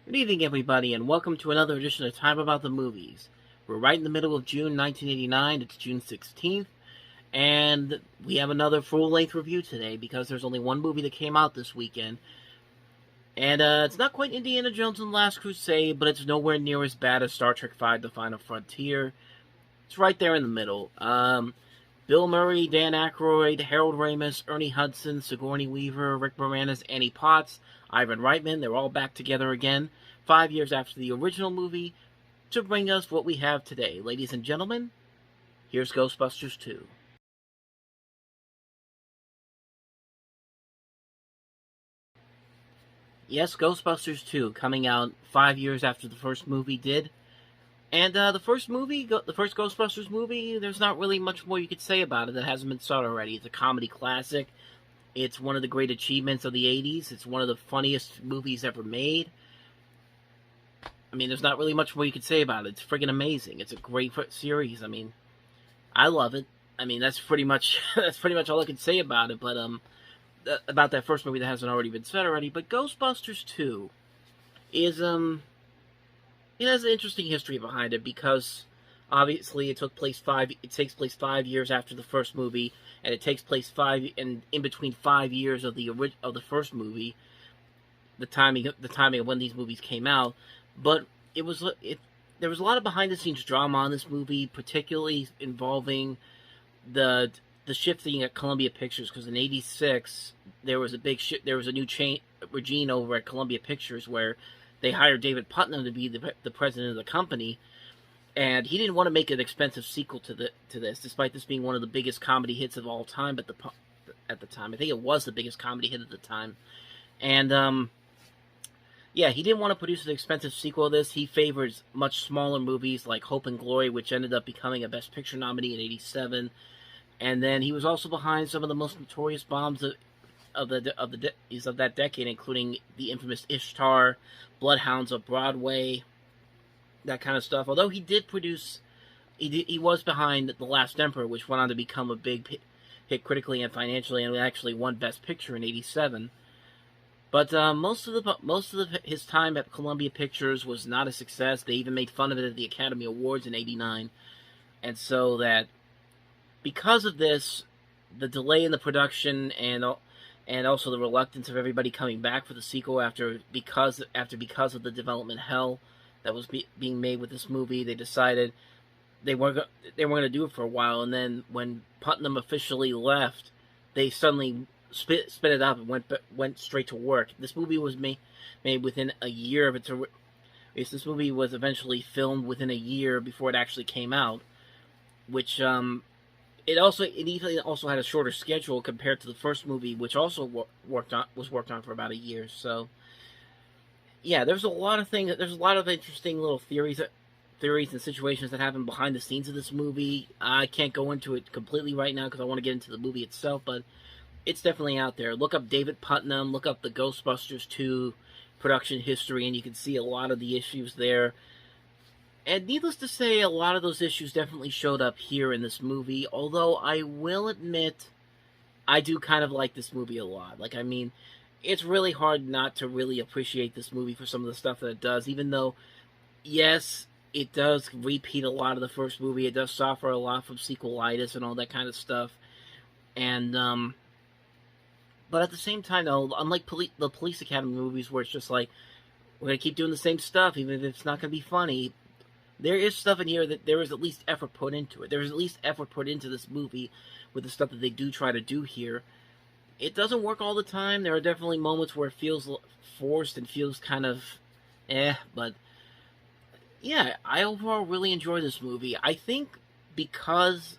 Good evening, everybody, and welcome to another edition of Time About the Movies. We're right in the middle of June 1989. It's June 16th, and we have another full-length review today because there's only one movie that came out this weekend. And it's not quite Indiana Jones and the Last Crusade, but it's nowhere near as bad as Star Trek V: The Final Frontier. It's right there in the middle. Bill Murray, Dan Aykroyd, Harold Ramis, Ernie Hudson, Sigourney Weaver, Rick Moranis, Annie Potts, Ivan Reitman, they're all back together again, 5 years after the original movie, to bring us what we have today. Ladies and gentlemen, here's Ghostbusters 2. Yes, Ghostbusters 2, coming out 5 years after the first movie did. And the first Ghostbusters movie, there's not really much more you could say about it that hasn't been said already. It's a comedy classic. It's one of the great achievements of the 80s. It's one of the funniest movies ever made. I mean, there's not really much more you could say about it. It's friggin' amazing. It's a great series. I mean, I love it. I mean, that's pretty much all I can say about it. But about that first movie that hasn't already been said already. But Ghostbusters 2 is it has an interesting history behind it because obviously it takes place 5 years after the first movie, and it takes place in between 5 years of the first movie, the timing of when these movies came out. But there was a lot of behind the scenes drama on this movie, particularly involving the shifting at Columbia Pictures, because in '86 there was a new regime over at Columbia Pictures where they hired David Putnam to be the president of the company, and he didn't want to make an expensive sequel to this, despite this being one of the biggest comedy hits of all time. At the time, I think it was the biggest comedy hit at the time, and yeah, he didn't want to produce an expensive sequel of this. He favors much smaller movies like Hope and Glory, which ended up becoming a Best Picture nominee in '87, and then he was also behind some of the most notorious bombs of that decade, including the infamous Ishtar, Bloodhounds of Broadway, that kind of stuff. Although he did produce, he was behind The Last Emperor, which went on to become a big hit critically and financially, and actually won Best Picture in '87. But most of his time at Columbia Pictures was not a success. They even made fun of it at the Academy Awards in '89, and so that because of this, the delay in the production and also the reluctance of everybody coming back for the sequel because of the development hell that was being made with this movie, they decided they weren't going to do it for a while. And then when Putnam officially left, they suddenly spit it up and went straight to work. This movie was made within a year of its. This movie was eventually filmed within a year before it actually came out, which it even also had a shorter schedule compared to the first movie, which also was worked on for about a year. So, yeah, there's a lot of things. There's a lot of interesting little theories and situations that happen behind the scenes of this movie. I can't go into it completely right now because I want to get into the movie itself, but it's definitely out there. Look up David Putnam. Look up the Ghostbusters 2 production history, and you can see a lot of the issues there. And needless to say, a lot of those issues definitely showed up here in this movie, although I will admit, I do kind of like this movie a lot. Like, I mean, it's really hard not to really appreciate this movie for some of the stuff that it does, even though, yes, it does repeat a lot of the first movie. It does suffer a lot from sequelitis and all that kind of stuff. And, but at the same time, though, unlike the Police Academy movies where it's just like, we're going to keep doing the same stuff, even if it's not going to be funny, there is stuff in here that there is at least effort put into it. There is at least effort put into this movie with the stuff that they do try to do here. It doesn't work all the time. There are definitely moments where it feels forced and feels kind of but yeah, I overall really enjoy this movie. I think because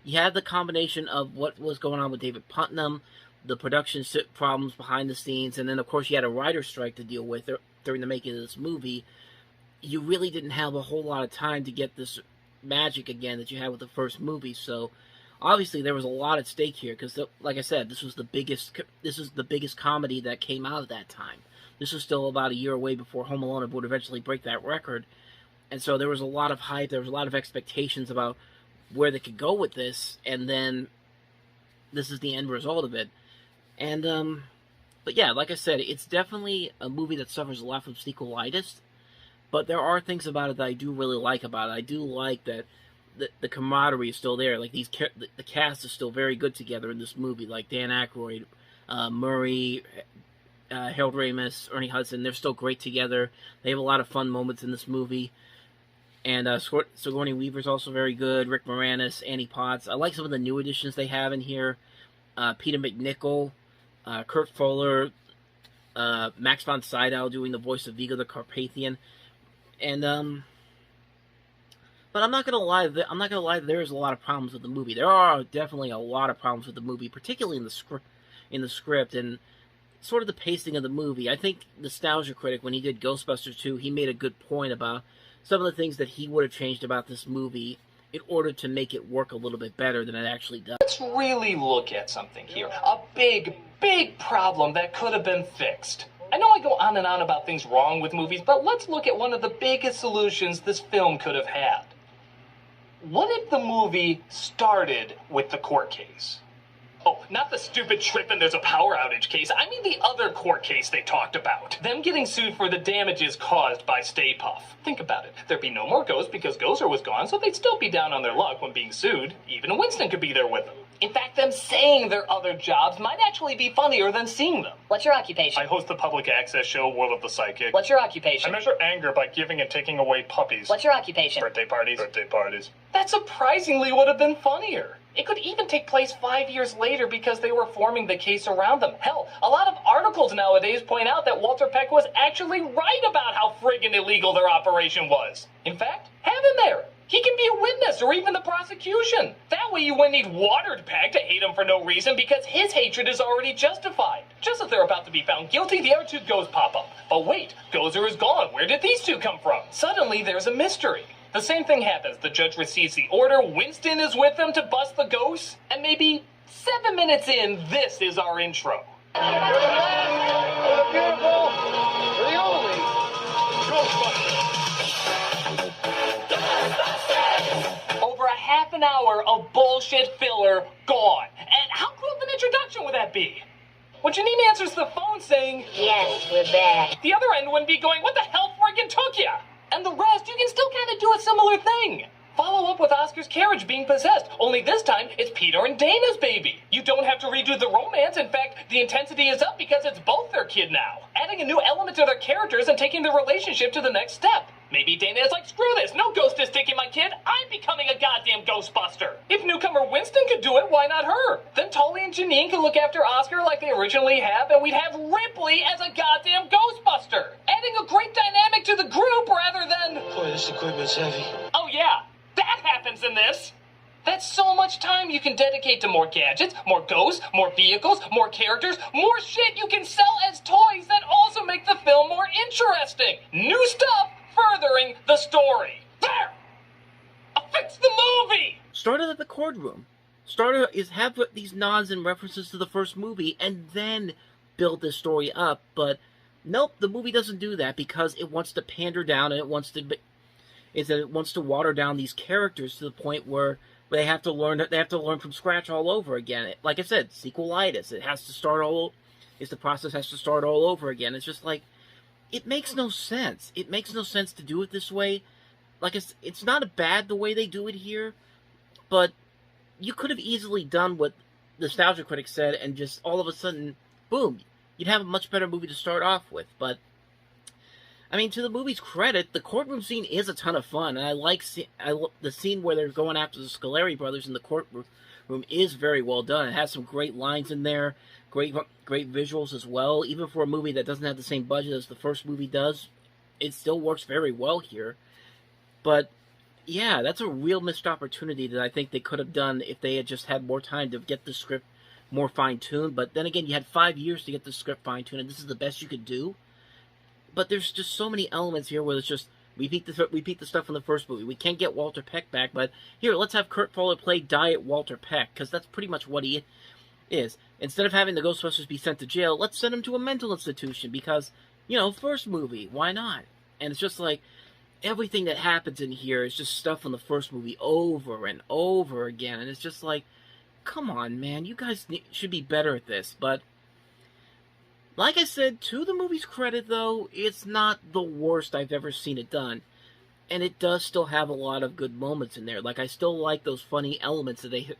you had the combination of what was going on with David Putnam, the production problems behind the scenes, and then of course you had a writer's strike to deal with during the making of this movie, you really didn't have a whole lot of time to get this magic again that you had with the first movie. So obviously there was a lot at stake here because, like I said, this is the biggest comedy that came out at that time. This was still about a year away before Home Alone would eventually break that record, and so there was a lot of hype. There was a lot of expectations about where they could go with this, and then this is the end result of it. And But yeah, like I said, it's definitely a movie that suffers a lot from sequelitis. But there are things about it that I do really like about it. I do like that the camaraderie is still there. Like the cast is still very good together in this movie. Like Dan Aykroyd, Murray, Harold Ramis, Ernie Hudson. They're still great together. They have a lot of fun moments in this movie. And Sigourney Weaver's also very good. Rick Moranis, Annie Potts. I like some of the new additions they have in here. Peter McNichol, Kurt Fuller, Max von Sydow doing the voice of Vigo the Carpathian. And but I'm not gonna lie. There's a lot of problems with the movie. There are definitely a lot of problems with the movie, particularly in the script, and sort of the pacing of the movie. I think Nostalgia Critic, when he did Ghostbusters 2, he made a good point about some of the things that he would have changed about this movie in order to make it work a little bit better than it actually does. Let's really look at something here. A big, big problem that could have been fixed. I know I go on and on about things wrong with movies, but let's look at one of the biggest solutions this film could have had. What if the movie started with the court case? Oh, not the stupid trip and there's a power outage case. I mean the other court case they talked about. Them getting sued for the damages caused by Stay Puft. Think about it. There'd be no more Ghost because Gozer was gone, so they'd still be down on their luck when being sued. Even Winston could be there with them. In fact, them saying their other jobs might actually be funnier than seeing them. What's your occupation? I host the public access show World of the Psychic. What's your occupation? I measure anger by giving and taking away puppies. What's your occupation? Birthday parties. Birthday parties. That surprisingly would have been funnier. It could even take place 5 years later because they were forming the case around them. Hell, a lot of articles nowadays point out that Walter Peck was actually right about how friggin' illegal their operation was. In fact, have him there. He can be a witness or even the prosecution. That way you wouldn't need Watered Peck to hate him for no reason because his hatred is already justified. Just as they're about to be found guilty, the other two ghosts pop up. But wait, Gozer is gone. Where did these two come from? Suddenly there's a mystery. The same thing happens. The judge receives the order, Winston is with them to bust the ghosts, and maybe 7 minutes in, this is our intro. For the beautiful, for the only Ghostbusters. Over a half an hour of bullshit filler gone. And how cool of an introduction would that be? When Janine answers the phone saying, Yes, we're back. the other end wouldn't be going, what the hell friggin' took ya? And the rest, you can still kind of do a similar thing. Follow up with Oscar's carriage being possessed, only this time it's Peter and Dana's baby. You don't have to redo the romance. In fact, the intensity is up because it's both their kid now. Adding a new element to their characters and taking the relationship to the next step. Maybe Dana is like, screw this, no ghost is taking my kid, I'm becoming a goddamn Ghostbuster. If newcomer Winston could do it, why not her? Then Tully and Janine could look after Oscar like they originally have, and we'd have Ripley as a goddamn Ghostbuster. Adding a great dynamic to the group rather than... Boy, this equipment's heavy. Oh yeah, that happens in this. That's so much time you can dedicate to more gadgets, more ghosts, more vehicles, more characters, more shit you can sell as toys that also make the film more interesting. New stuff furthering the story. There! Fix the movie! Started at the courtroom. Have these nods and references to the first movie, and then build this story up. But nope, the movie doesn't do that because it wants to pander down, and it wants to water down these characters to the point where they have to learn from scratch all over again. Like I said, sequelitis. It has to start all. The process has to start all over again. It's just like. It makes no sense. It makes no sense to do it this way. Like, it's not bad the way they do it here, but you could have easily done what Nostalgia Critic said and just all of a sudden, boom, you'd have a much better movie to start off with. But, I mean, to the movie's credit, the courtroom scene is a ton of fun. And I like the scene where they're going after the Scoleri brothers in the courtroom is very well done. It has some great lines in there. Great visuals as well. Even for a movie that doesn't have the same budget as the first movie does, it still works very well here. But, yeah, that's a real missed opportunity that I think they could have done if they had just had more time to get the script more fine-tuned. But then again, you had 5 years to get the script fine-tuned, and this is the best you could do. But there's just so many elements here where it's just, repeat the stuff from the first movie. We can't get Walter Peck back, but here, let's have Kurt Fuller play Diet Walter Peck, because that's pretty much what he is. Instead of having the Ghostbusters be sent to jail, let's send them to a mental institution because, first movie, why not? And it's just like, everything that happens in here is just stuff from the first movie over and over again. And it's just like, come on, man, you guys should be better at this. But Like I said, to the movie's credit, though, it's not the worst I've ever seen it done. And it does still have a lot of good moments in there. Like, I still like those funny elements that they hit.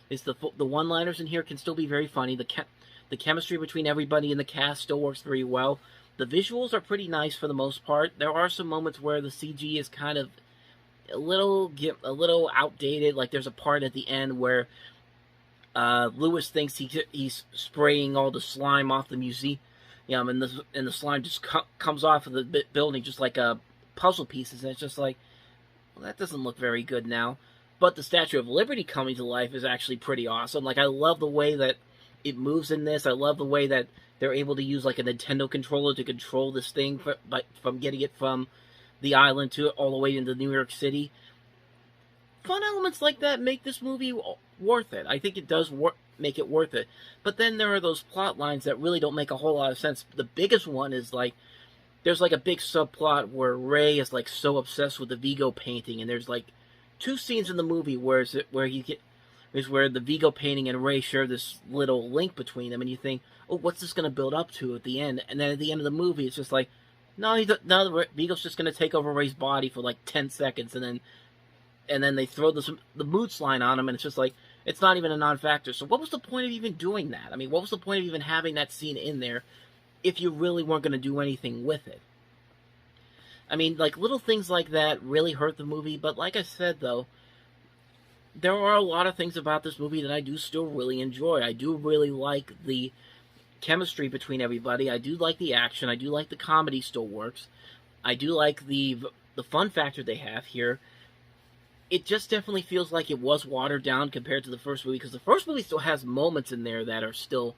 Is the one-liners in here can still be very funny. The chemistry between everybody in the cast still works very well. The visuals are pretty nice for the most part. There are some moments where the CG is kind of a little outdated. Like, there's a part at the end where Lewis thinks he's spraying all the slime off the museum, and the slime just comes off of the building just like puzzle pieces, and it's just like, well, that doesn't look very good now. But the Statue of Liberty coming to life is actually pretty awesome. Like, I love the way that it moves in this. I love the way that they're able to use like a Nintendo controller to control this thing from getting it from the island to all the way into New York City. Fun elements like that make this movie worth it. I think it does make it worth it. But then there are those plot lines that really don't make a whole lot of sense. The biggest one is like, there's like a big subplot where Ray is like so obsessed with the Vigo painting, and there's like 2 scenes in the movie where the Vigo painting and Ray share this little link between them, and you think, oh, what's this going to build up to at the end? And then at the end of the movie, it's just like, no, Vigo's just going to take over Ray's body for like 10 seconds, and then they throw the mood line on him, and it's just like, it's not even a non-factor. So what was the point of even doing that? I mean, what was the point of even having that scene in there if you really weren't going to do anything with it? I mean, like, little things like that really hurt the movie, but like I said, though, there are a lot of things about this movie that I do still really enjoy. I do really like the chemistry between everybody. I do like the action. I do like the comedy still works. I do like the fun factor they have here. It just definitely feels like it was watered down compared to the first movie, because the first movie still has moments in there that are still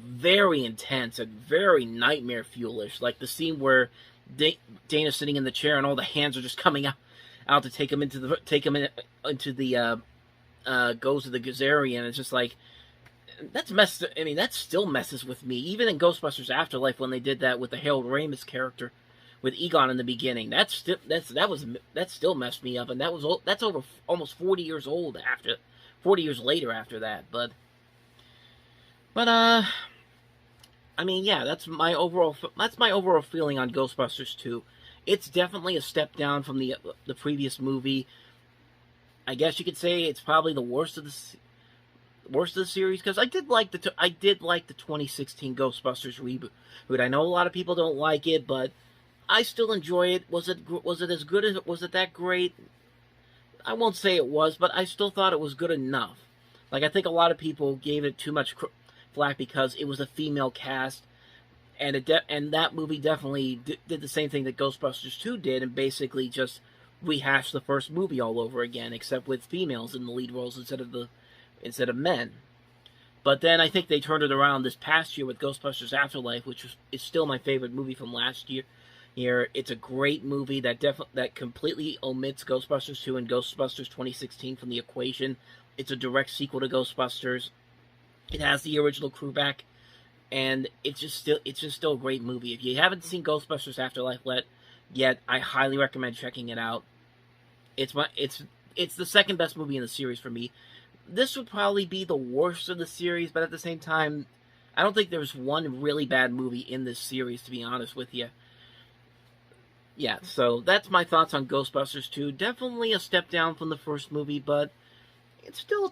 very intense and very nightmare fuelish. Like the scene where Dana's sitting in the chair and all the hands are just coming out to take him into the goes of the Gazarian. It's just like, that's messed. I mean, that still messes with me. Even in Ghostbusters Afterlife, when they did that with the Harold Ramis character with Egon in the beginning, that still messed me up, and that's over almost 40 years old 40 years later after that. But I mean, yeah, that's my overall feeling on Ghostbusters 2. It's definitely a step down from the previous movie. I guess you could say it's probably the worst of the series, because I did like the 2016 Ghostbusters reboot. I know a lot of people don't like it, but I still enjoy it. Was it as good as was it that great? I won't say it was, but I still thought it was good enough. Like, I think a lot of people gave it too much flack because it was a female cast, and that movie definitely did the same thing that Ghostbusters 2 did, and basically just rehashed the first movie all over again, except with females in the lead roles instead of men. But then I think they turned it around this past year with Ghostbusters Afterlife, which is still my favorite movie from last year. It's a great movie that completely omits Ghostbusters 2 and Ghostbusters 2016 from the equation. It's a direct sequel to Ghostbusters. It has the original crew back, and it's just still a great movie. If you haven't seen Ghostbusters Afterlife yet, I highly recommend checking it out. It's the second best movie in the series for me. This would probably be the worst of the series, but at the same time, I don't think there's one really bad movie in this series, to be honest with you. Yeah, so that's my thoughts on Ghostbusters 2. Definitely a step down from the first movie, but it's still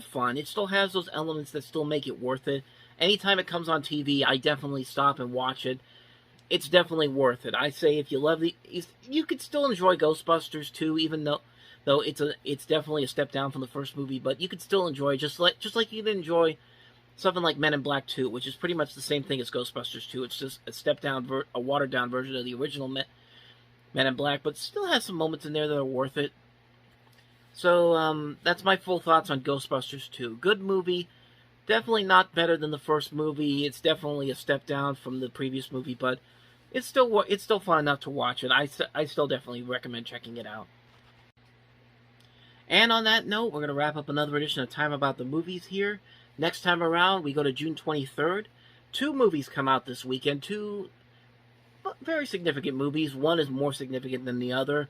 fun. It still has those elements that still make it worth it. Anytime it comes on TV, I definitely stop and watch it. It's definitely worth it. I say if you love you could still enjoy Ghostbusters 2, even though it's definitely a step down from the first movie, but you could still enjoy just like you can enjoy something like Men in Black 2, which is pretty much the same thing as Ghostbusters 2. It's just a step down, a watered down version of the original Men in Black, but still has some moments in there that are worth it. So that's my full thoughts on Ghostbusters 2. Good movie. Definitely not better than the first movie. It's definitely a step down from the previous movie, but it's still fun enough to watch, and I still definitely recommend checking it out. And on that note, we're going to wrap up another edition of Time About the Movies here. Next time around, we go to June 23rd. 2 movies come out this weekend. 2 very significant movies. One is more significant than the other.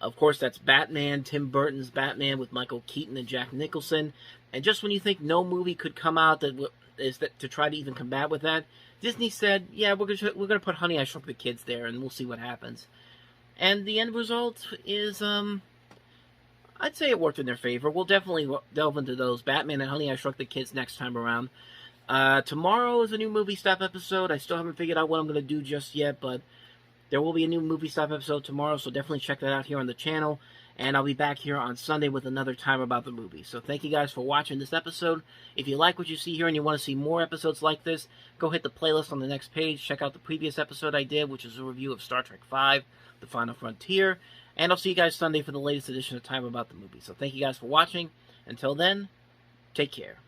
Of course, that's Batman, Tim Burton's Batman with Michael Keaton and Jack Nicholson. And just when you think no movie could come out to try to even combat with that, Disney said, yeah, we're gonna put Honey, I Shrunk the Kids there, and we'll see what happens. And the end result is, I'd say it worked in their favor. We'll definitely delve into those. Batman and Honey, I Shrunk the Kids next time around. Tomorrow is a new Movie Stop episode. I still haven't figured out what I'm gonna do just yet, but there will be a new Movie Stop episode tomorrow, so definitely check that out here on the channel. And I'll be back here on Sunday with another time about the movie. So thank you guys for watching this episode. If you like what you see here and you want to see more episodes like this, go hit the playlist on the next page. Check out the previous episode I did, which is a review of Star Trek V, The Final Frontier. And I'll see you guys Sunday for the latest edition of Time About the Movie. So thank you guys for watching. Until then, take care.